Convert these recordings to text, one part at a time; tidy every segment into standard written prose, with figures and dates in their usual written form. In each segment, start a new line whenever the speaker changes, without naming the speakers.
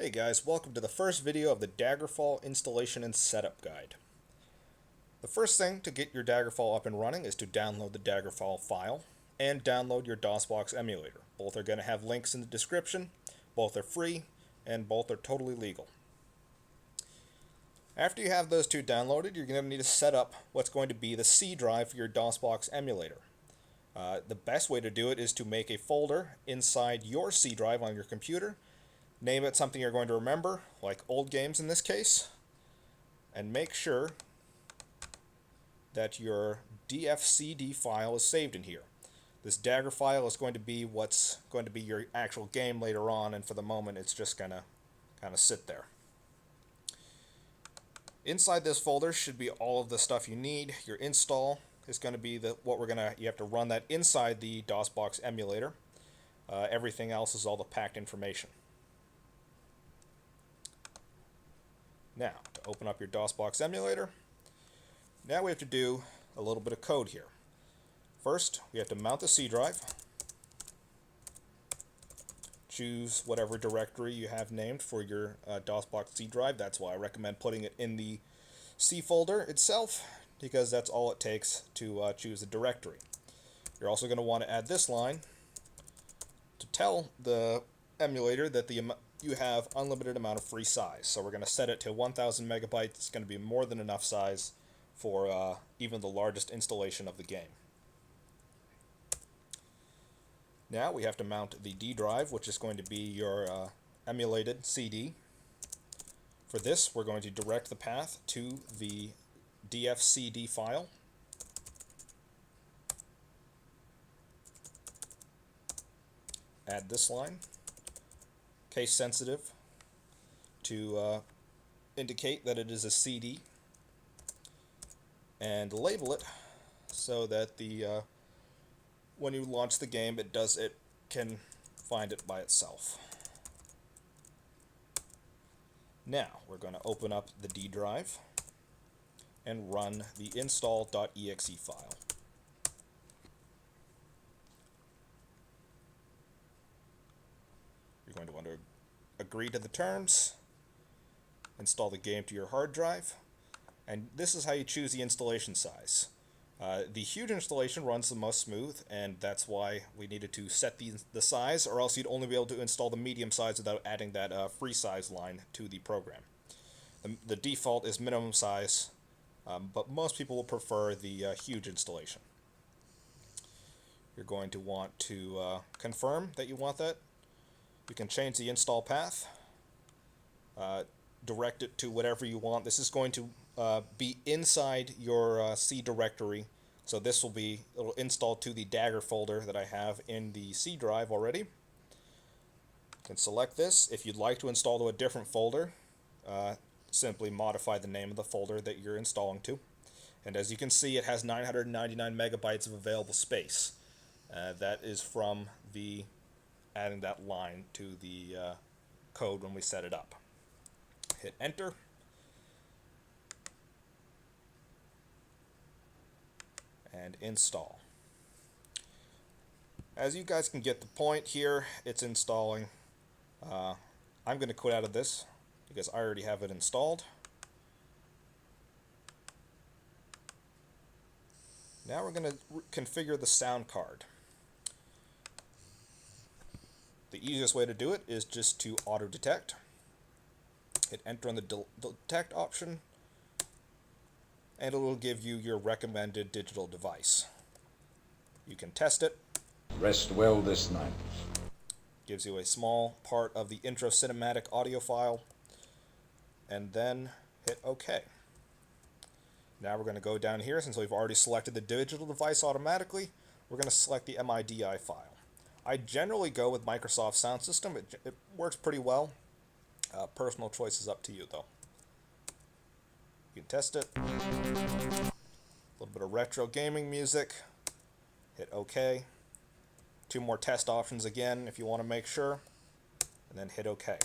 Hey guys, welcome to the first video of the Daggerfall installation and setup guide. The first thing to get your Daggerfall up and running is to download the Daggerfall file and download your DOSBox emulator. Both are going to have links in the description, both are free, and both are totally legal. After you have those two downloaded, you're going to need to set up what's going to be the C drive for your DOSBox emulator. The best way to do it is to make a folder inside your C drive on your computer. Name it something you're going to remember, like old games in this case, and make sure that your dfcd file is saved in here. This Dagger file is going to be what's going to be your actual game later on, and for the moment it's just going to kind of sit there. Inside this folder should be all of the stuff you need. Your install is going to be you have to run that inside the DOSBox emulator. Everything else is all the packed information. Now, to open up your DOSBox emulator, now we have to do a little bit of code here. First, we have to mount the C drive. Choose whatever directory you have named for your DOSBox C drive. That's why I recommend putting it in the C folder itself, because that's all it takes to choose a directory. You're also going to want to add this line to tell the emulator that you have unlimited amount of free size. So we're going to set it to 1000 megabytes. It's going to be more than enough size for even the largest installation of the game. Now we have to mount the D drive, which is going to be your emulated CD. For this, we're going to direct the path to the dfcd file. Add this line, case sensitive, to indicate that it is a CD, and label it so that when you launch the game, it can find it by itself. Now we're going to open up the D drive and run the install.exe file. You're going to want to agree to the terms, install the game to your hard drive, and this is how you choose the installation size. The huge installation runs the most smooth, and that's why we needed to set the size, or else you'd only be able to install the medium size without adding that free size line to the program. The default is minimum size, but most people will prefer the huge installation. You're going to want to confirm that you want that. You can change the install path, direct it to whatever you want. This is going to be inside your C directory, so it'll install to the Dagger folder that I have in the C drive already. You can select this. If you'd like to install to a different folder, simply modify the name of the folder that you're installing to. And as you can see, it has 999 megabytes of available space. That is from adding that line to the code when we set it up. Hit enter. And install. As you guys can get the point here, it's installing. I'm going to quit out of this because I already have it installed. Now we're going to configure the sound card. The easiest way to do it is just to auto detect. Hit enter on the detect option, and it will give you your recommended digital device. You can test it.
Rest well this night.
Gives you a small part of the intro cinematic audio file, and then hit OK. Now we're going to go down here. Since we've already selected the digital device automatically, we're going to select the MIDI file. I generally go with Microsoft Sound System. It works pretty well. Personal choice is up to you, though. You can test it. A little bit of retro gaming music. Hit OK. Two more test options again if you want to make sure. And then hit OK.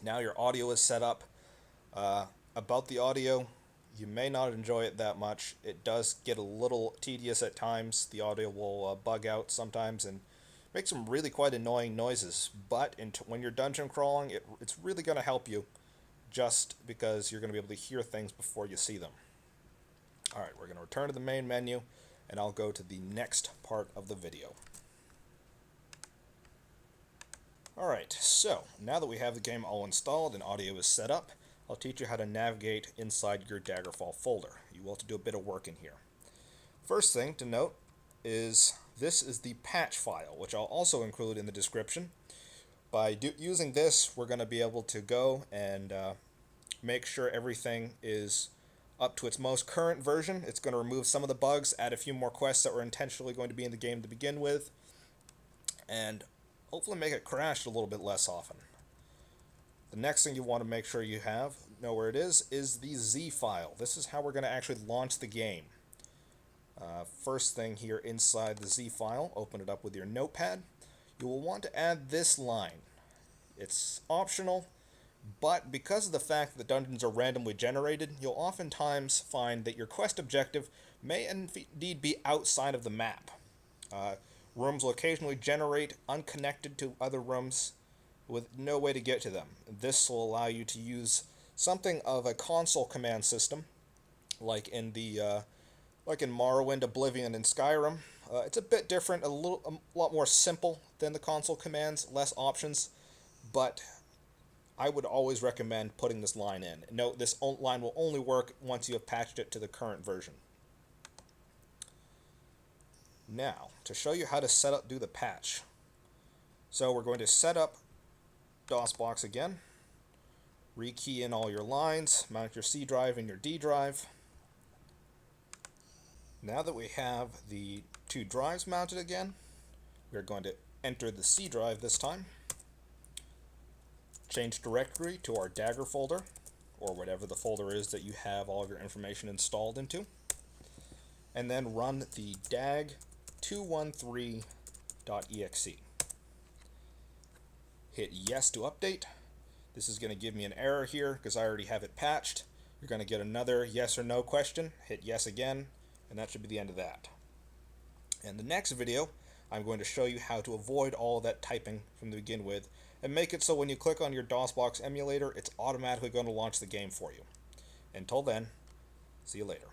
Now your audio is set up. About the audio, you may not enjoy it that much. It does get a little tedious at times. The audio will bug out sometimes, and Make some really quite annoying noises, but when you're dungeon crawling, it's really going to help you just because you're going to be able to hear things before you see them. Alright, we're going to return to the main menu, and I'll go to the next part of the video. Alright, so now that we have the game all installed and audio is set up, I'll teach you how to navigate inside your Daggerfall folder. You will have to do a bit of work in here. First thing to note is this is the patch file, which I'll also include in the description. By using this, we're going to be able to go and make sure everything is up to its most current version. It's going to remove some of the bugs, add a few more quests that were intentionally going to be in the game to begin with, and hopefully make it crash a little bit less often. The next thing you want to make sure you know where it is the Z file. This is how we're going to actually launch the game. First thing here inside the Z file, open it up with your notepad. You will want to add this line. It's optional, but because of the fact that dungeons are randomly generated, you'll oftentimes find that your quest objective may indeed be outside of the map. Rooms will occasionally generate unconnected to other rooms with no way to get to them. This will allow you to use something of a console command system, like in Morrowind, Oblivion, and Skyrim. It's a bit different, a lot more simple than the console commands, less options, but I would always recommend putting this line in. Note, this line will only work once you have patched it to the current version. Now, to show you how to do the patch. So we're going to set up DOSBox again, rekey in all your lines, mount your C drive and your D drive. Now that we have the two drives mounted again, we're going to enter the C drive this time, change directory to our Dagger folder, or whatever the folder is that you have all of your information installed into, and then run the dag213.exe. Hit yes to update. This is going to give me an error here because I already have it patched. You're going to get another yes or no question. Hit yes again, and that should be the end of that. In the next video, I'm going to show you how to avoid all of that typing from the begin with and make it so when you click on your DOSBox emulator, it's automatically going to launch the game for you. Until then, see you later.